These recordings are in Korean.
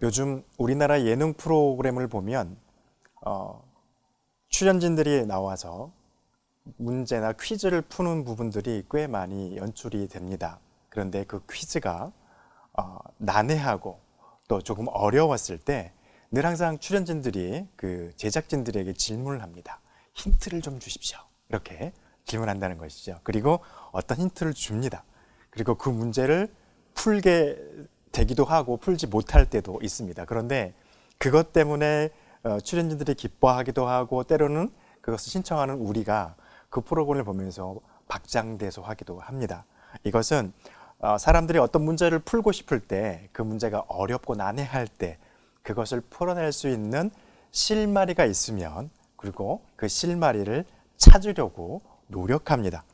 요즘 우리나라 예능 프로그램을 보면 출연진들이 나와서 문제나 퀴즈를 푸는 부분들이 꽤 많이 연출이 됩니다. 그런데 그 퀴즈가 난해하고 또 조금 어려웠을 때 늘 항상 출연진들이 그 제작진들에게 질문을 합니다. 힌트를 좀 주십시오. 이렇게 질문한다는 것이죠. 그리고 어떤 힌트를 줍니다. 그리고 그 문제를 풀게 되기도 하고 풀지 못할 때도 있습니다. 그런데 그것 때문에 출연진들이 기뻐하기도 하고 때로는 그것을 신청하는 우리가 그 프로그램을 보면서 박장대소하기도 합니다. 이것은 사람들이 어떤 문제를 풀고 싶을 때, 그 문제가 어렵고 난해할 때 그것을 풀어낼 수 있는 실마리가 있으면, 그리고 그 실마리를 찾으려고 노력합니다.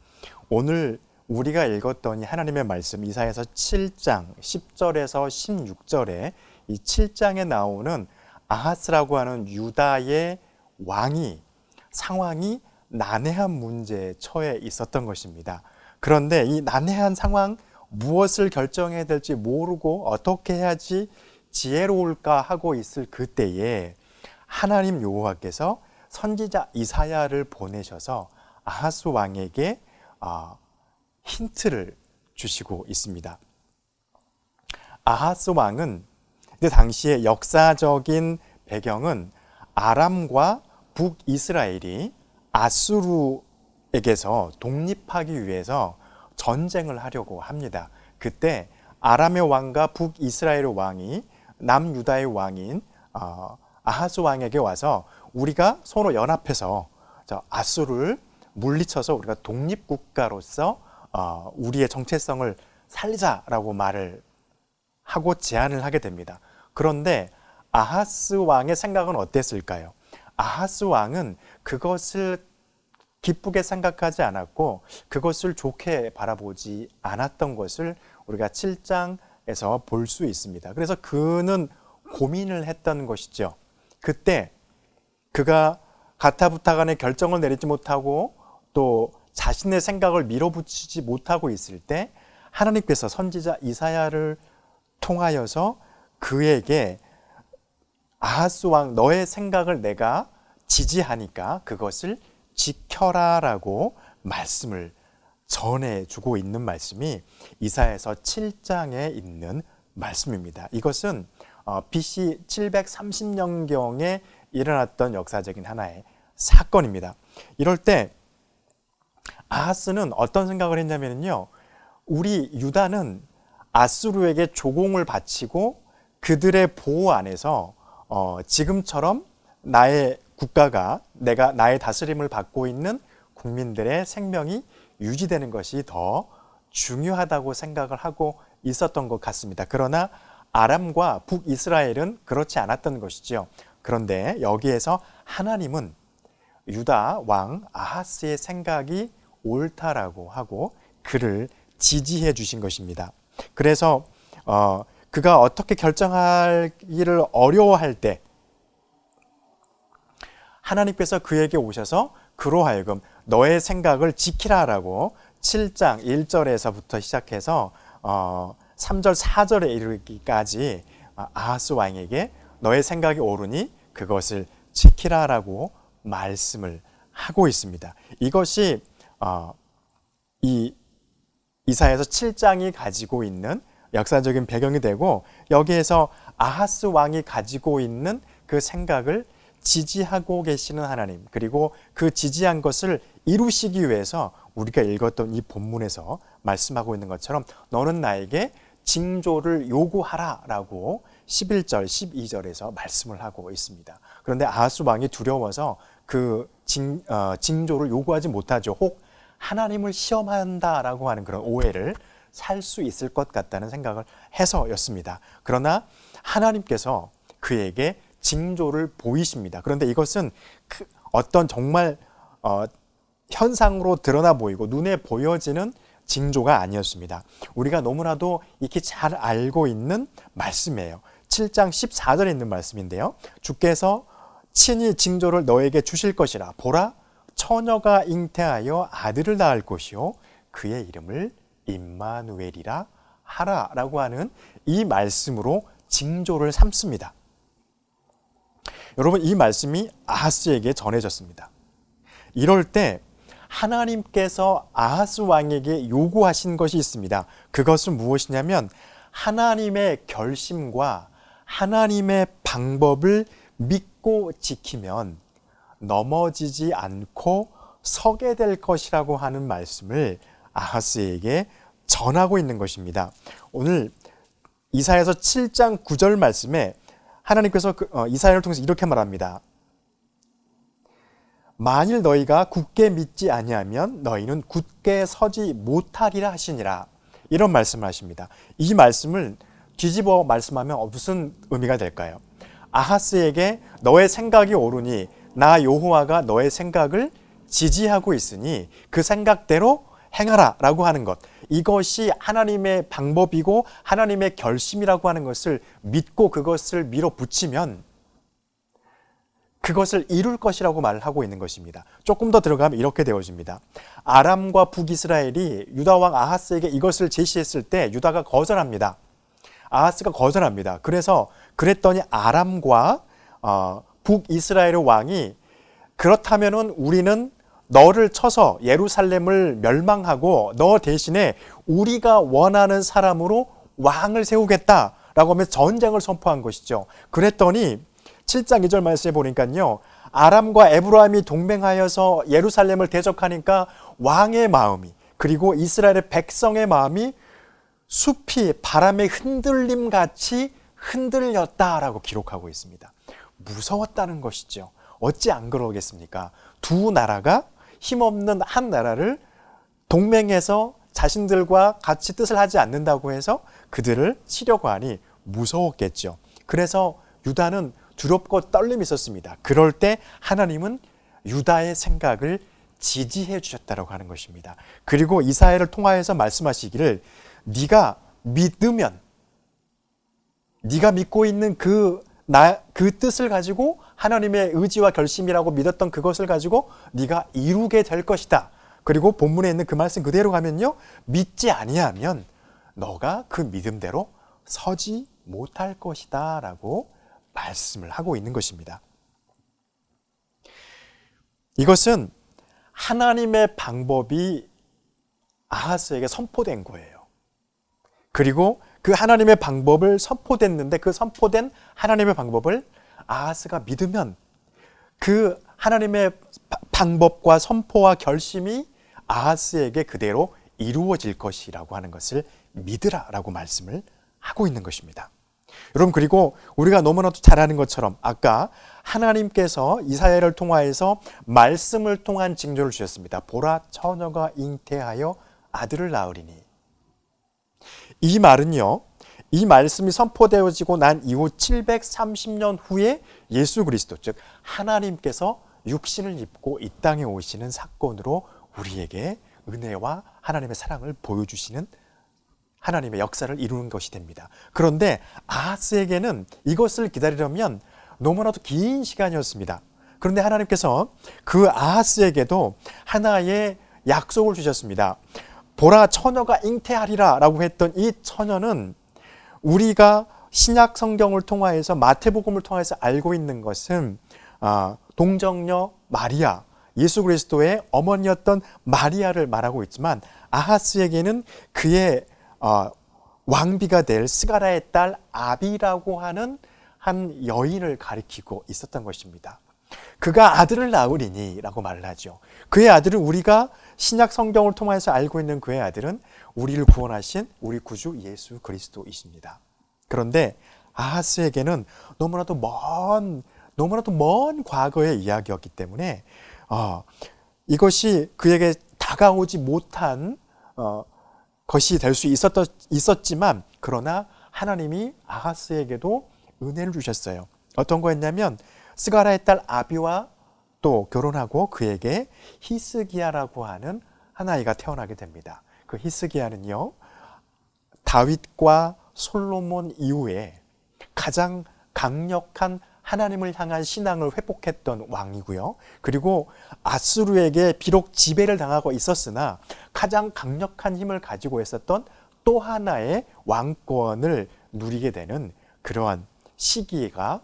오늘 우리가 읽었던 하나님의 말씀 이사야서 7장 10절에서 16절에 이 7장에 나오는 아하스라고 하는 유다의 왕이 상황이 난해한 문제에 처해 있었던 것입니다. 그런데 이 난해한 상황, 무엇을 결정해야 될지 모르고 어떻게 해야지 지혜로울까 하고 있을 그때에 하나님 여호와께서 선지자 이사야를 보내셔서 아하스 왕에게 힌트를 주시고 있습니다. 아하스 왕은 그 당시의 역사적인 배경은 아람과 북이스라엘이 아수르에게서 독립하기 위해서 전쟁을 하려고 합니다. 그때 아람의 왕과 북이스라엘의 왕이 남유다의 왕인 아하스 왕에게 와서 우리가 서로 연합해서 아수르를 물리쳐서 우리가 독립국가로서 우리의 정체성을 살리자라고 말을 하고 제안을 하게 됩니다. 그런데 아하스 왕의 생각은 어땠을까요? 아하스 왕은 그것을 기쁘게 생각하지 않았고 그것을 좋게 바라보지 않았던 것을 우리가 7장에서 볼 수 있습니다. 그래서 그는 고민을 했던 것이죠. 그때 그가 가타부타간에 결정을 내리지 못하고 또 자신의 생각을 밀어붙이지 못하고 있을 때 하나님께서 선지자 이사야를 통하여서 그에게 아하스 왕 너의 생각을 내가 지지하니까 그것을 지켜라라고 말씀을 전해주고 있는 말씀이 이사야서 7장에 있는 말씀입니다. 이것은 BC 730년경에 일어났던 역사적인 하나의 사건입니다. 이럴 때 아하스는 어떤 생각을 했냐면요, 우리 유다는 아수르에게 조공을 바치고 그들의 보호 안에서 지금처럼 나의 국가가 나의 다스림을 받고 있는 국민들의 생명이 유지되는 것이 더 중요하다고 생각을 하고 있었던 것 같습니다. 그러나 아람과 북이스라엘은 그렇지 않았던 것이죠. 그런데 여기에서 하나님은 유다 왕 아하스의 생각이 옳다라고 하고 그를 지지해 주신 것입니다. 그래서 그가 어떻게 결정하기를 어려워할 때 하나님께서 그에게 오셔서 그로 하여금 너의 생각을 지키라라고 7장 1절에서부터 시작해서 3절 4절에 이르기까지 아하스 왕에게 너의 생각이 옳으니 그것을 지키라라고 말씀을 하고 있습니다. 이것이 이 이사야서 7장이 가지고 있는 역사적인 배경이 되고 여기에서 아하스 왕이 가지고 있는 그 생각을 지지하고 계시는 하나님, 그리고 그 지지한 것을 이루시기 위해서 우리가 읽었던 이 본문에서 말씀하고 있는 것처럼 너는 나에게 징조를 요구하라라고 11절, 12절에서 말씀을 하고 있습니다. 그런데 아하스 왕이 두려워서 그 징조를 요구하지 못하죠. 혹 하나님을 시험한다라고 하는 그런 오해를 살 수 있을 것 같다는 생각을 해서였습니다. 그러나 하나님께서 그에게 징조를 보이십니다. 그런데 이것은 어떤 정말 현상으로 드러나 보이고 눈에 보여지는 징조가 아니었습니다. 우리가 너무나도 익히 잘 알고 있는 말씀이에요. 7장 14절에 있는 말씀인데요. 주께서 친히 징조를 너에게 주실 것이라. 보라, 처녀가 잉태하여 아들을 낳을 것이요 그의 이름을 임마누엘이라 하라라고 하는 이 말씀으로 징조를 삼습니다. 여러분, 이 말씀이 아하스에게 전해졌습니다. 이럴 때 하나님께서 아하스 왕에게 요구하신 것이 있습니다. 그것은 무엇이냐면 하나님의 결심과 하나님의 방법을 믿고 지키면 넘어지지 않고 서게 될 것이라고 하는 말씀을 아하스에게 전하고 있는 것입니다. 오늘 이사야서 7장 9절 말씀에 하나님께서 이사야를 통해서 이렇게 말합니다. 만일 너희가 굳게 믿지 아니하면 너희는 굳게 서지 못하리라 하시니라. 이런 말씀을 하십니다. 이 말씀을 뒤집어 말씀하면 무슨 의미가 될까요? 아하스에게 너의 생각이 옳으니 나 여호와가 너의 생각을 지지하고 있으니 그 생각대로 행하라 라고 하는 것, 이것이 하나님의 방법이고 하나님의 결심이라고 하는 것을 믿고 그것을 밀어붙이면 그것을 이룰 것이라고 말을 하고 있는 것입니다. 조금 더 들어가면 이렇게 되어집니다. 아람과 북이스라엘이 유다왕 아하스에게 이것을 제시했을 때 유다가 거절합니다. 아하스가 거절합니다. 그랬더니 아람과 북이스라엘의 왕이 그렇다면은 우리는 너를 쳐서 예루살렘을 멸망하고 너 대신에 우리가 원하는 사람으로 왕을 세우겠다라고 하면서 전쟁을 선포한 것이죠. 그랬더니 7장 2절 말씀에 보니까요, 아람과 에브라임이 동맹하여서 예루살렘을 대적하니까 왕의 마음이, 그리고 이스라엘의 백성의 마음이 숲이 바람의 흔들림 같이 흔들렸다라고 기록하고 있습니다. 무서웠다는 것이죠. 어찌 안 그러겠습니까? 두 나라가 힘없는 한 나라를 동맹해서 자신들과 같이 뜻을 하지 않는다고 해서 그들을 치려고 하니 무서웠겠죠. 그래서 유다는 두렵고 떨림이 있었습니다. 그럴 때 하나님은 유다의 생각을 지지해 주셨다고 하는 것입니다. 그리고 이사야를 통하여서 말씀하시기를 네가 믿으면, 네가 믿고 있는 그 뜻을 가지고 하나님의 의지와 결심이라고 믿었던 그것을 가지고 네가 이루게 될 것이다. 그리고 본문에 있는 그 말씀 그대로 가면요, 믿지 아니하면 너가 그 믿음대로 서지 못할 것이다 라고 말씀을 하고 있는 것입니다. 이것은 하나님의 방법이 아하스에게 선포된 거예요. 그리고 그 하나님의 방법을 선포됐는데 그 선포된 하나님의 방법을 아하스가 믿으면 그 하나님의 방법과 선포와 결심이 아하스에게 그대로 이루어질 것이라고 하는 것을 믿으라라고 말씀을 하고 있는 것입니다. 여러분, 그리고 우리가 너무나도 잘 아는 것처럼 아까 하나님께서 이사야를 통하여서 말씀을 통한 징조를 주셨습니다. 보라, 처녀가 잉태하여 아들을 낳으리니. 이 말은요, 이 말씀이 선포되어지고 난 이후 730년 후에 예수 그리스도, 즉 하나님께서 육신을 입고 이 땅에 오시는 사건으로 우리에게 은혜와 하나님의 사랑을 보여주시는 하나님의 역사를 이루는 것이 됩니다. 그런데 아하스에게는 이것을 기다리려면 너무나도 긴 시간이었습니다. 그런데 하나님께서 그 아하스에게도 하나의 약속을 주셨습니다. 보라, 처녀가 잉태하리라 라고 했던 이 처녀는 우리가 신약 성경을 통하여서 마태복음을 통해서 알고 있는 것은 동정녀 마리아, 예수 그리스도의 어머니였던 마리아를 말하고 있지만 아하스에게는 그의 왕비가 될 스가랴의 딸 아비라고 하는 한 여인을 가리키고 있었던 것입니다. 그가 아들을 낳으리니 라고 말을 하죠. 그의 아들은 우리가 신약 성경을 통해서 알고 있는 그의 아들은 우리를 구원하신 우리 구주 예수 그리스도이십니다. 그런데 아하스에게는 너무나도 먼 과거의 이야기였기 때문에 이것이 그에게 다가오지 못한 것이 될 수 있었지만, 그러나 하나님이 아하스에게도 은혜를 주셨어요. 어떤 거였냐면 스가랴의 딸 아비와 또 결혼하고 그에게 히스기야라고 하는 한 아이가 태어나게 됩니다. 그 히스기야는요, 다윗과 솔로몬 이후에 가장 강력한 하나님을 향한 신앙을 회복했던 왕이고요. 그리고 아수르에게 비록 지배를 당하고 있었으나 가장 강력한 힘을 가지고 있었던 또 하나의 왕권을 누리게 되는 그러한 시기가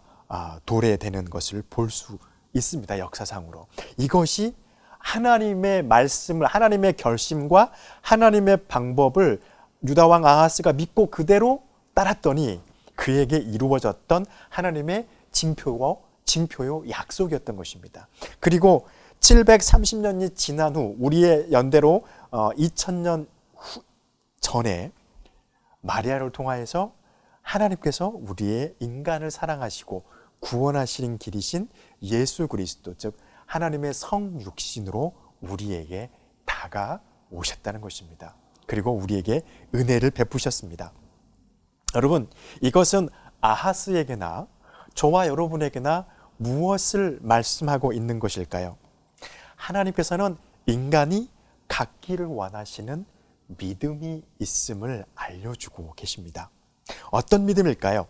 도래되는 것을 볼 수 있습니다. 역사상으로. 이것이 하나님의 말씀을, 하나님의 결심과 하나님의 방법을 유다왕 아하스가 믿고 그대로 따랐더니 그에게 이루어졌던 하나님의 징표요 약속이었던 것입니다. 그리고 730년이 지난 후 우리의 연대로 2000년 전에 마리아를 통하여서 하나님께서 우리의 인간을 사랑하시고 구원하시는 길이신 예수 그리스도, 즉 하나님의 성육신으로 우리에게 다가오셨다는 것입니다. 그리고 우리에게 은혜를 베푸셨습니다. 여러분, 이것은 아하스에게나 저와 여러분에게나 무엇을 말씀하고 있는 것일까요? 하나님께서는 인간이 갖기를 원하시는 믿음이 있음을 알려주고 계십니다. 어떤 믿음일까요?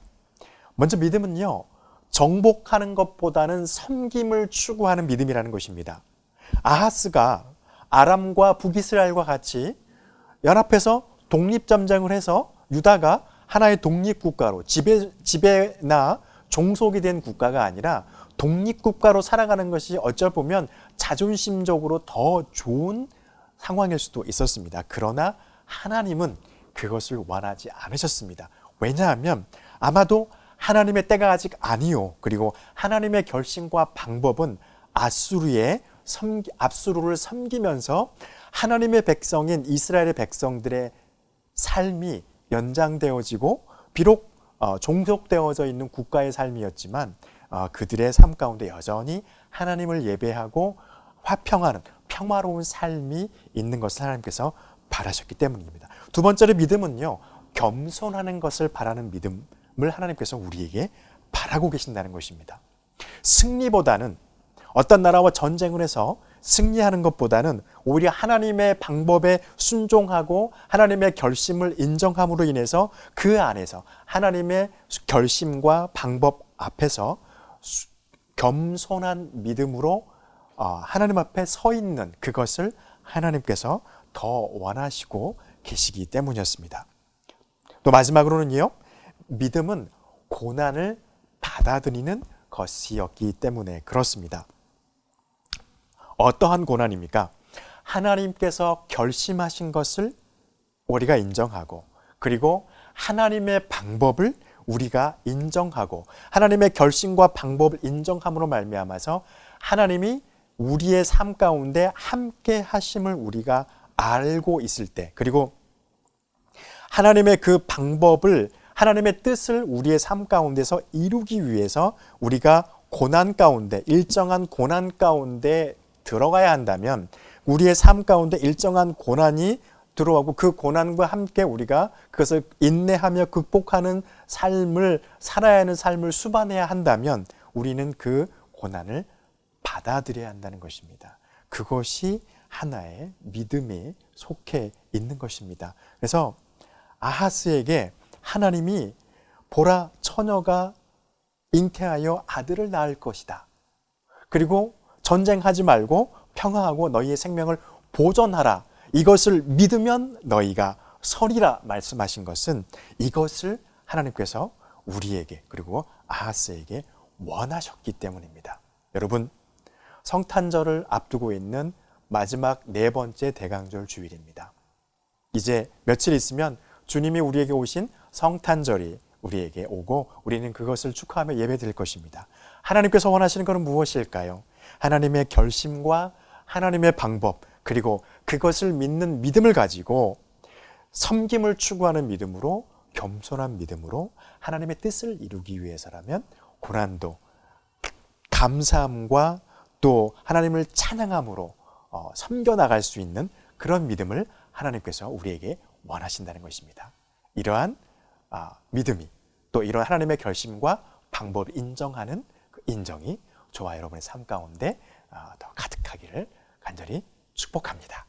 먼저 믿음은요, 정복하는 것보다는 섬김을 추구하는 믿음이라는 것입니다. 아하스가 아람과 북이스라엘과 같이 연합해서 독립전쟁을 해서 유다가 하나의 독립국가로 지배나 종속이 된 국가가 아니라 독립국가로 살아가는 것이 어쩔 보면 자존심적으로 더 좋은 상황일 수도 있었습니다. 그러나 하나님은 그것을 원하지 않으셨습니다. 왜냐하면 아마도 하나님의 때가 아직 아니요. 그리고 하나님의 결심과 방법은 압수르를 섬기면서 하나님의 백성인 이스라엘의 백성들의 삶이 연장되어지고 비록 종속되어져 있는 국가의 삶이었지만 그들의 삶 가운데 여전히 하나님을 예배하고 화평하는 평화로운 삶이 있는 것을 하나님께서 바라셨기 때문입니다. 두 번째로 믿음은요, 겸손하는 것을 바라는 믿음을 하나님께서 우리에게 바라고 계신다는 것입니다. 승리보다는 어떤 나라와 전쟁을 해서 승리하는 것보다는 오히려 하나님의 방법에 순종하고 하나님의 결심을 인정함으로 인해서 그 안에서 하나님의 결심과 방법 앞에서 겸손한 믿음으로 하나님 앞에 서 있는 그것을 하나님께서 더 원하시고 계시기 때문이었습니다. 또 마지막으로는요, 믿음은 고난을 받아들이는 것이었기 때문에 그렇습니다. 어떠한 고난입니까? 하나님께서 결심하신 것을 우리가 인정하고, 그리고 하나님의 방법을 우리가 인정하고, 하나님의 결심과 방법을 인정함으로 말미암아서 하나님이 우리의 삶 가운데 함께 하심을 우리가 알고 있을 때, 그리고 하나님의 그 방법을, 하나님의 뜻을 우리의 삶 가운데서 이루기 위해서 우리가 고난 가운데, 일정한 고난 가운데 들어가야 한다면, 우리의 삶 가운데 일정한 고난이 들어오고 그 고난과 함께 우리가 그것을 인내하며 극복하는 삶을 살아야 하는 삶을 수반해야 한다면 우리는 그 고난을 받아들여야 한다는 것입니다. 그것이 하나의 믿음에 속해 있는 것입니다. 그래서 아하스에게 하나님이 보라, 처녀가 잉태하여 아들을 낳을 것이다. 그리고 전쟁하지 말고 평화하고 너희의 생명을 보존하라. 이것을 믿으면 너희가 서리라 말씀하신 것은 이것을 하나님께서 우리에게, 그리고 아하스에게 원하셨기 때문입니다. 여러분, 성탄절을 앞두고 있는 마지막 네 번째 대강절 주일입니다. 이제 며칠 있으면 주님이 우리에게 오신 성탄절이 우리에게 오고 우리는 그것을 축하하며 예배드릴 것입니다. 하나님께서 원하시는 것은 무엇일까요? 하나님의 결심과 하나님의 방법, 그리고 그것을 믿는 믿음을 가지고 섬김을 추구하는 믿음으로, 겸손한 믿음으로 하나님의 뜻을 이루기 위해서라면 고난도 감사함과 또 하나님을 찬양함으로 섬겨나갈 수 있는 그런 믿음을 하나님께서 우리에게 원하신다는 것입니다. 이러한 믿음이, 또 이런 하나님의 결심과 방법을 인정하는 그 인정이 저와 여러분의 삶 가운데 더 가득하기를 간절히 축복합니다.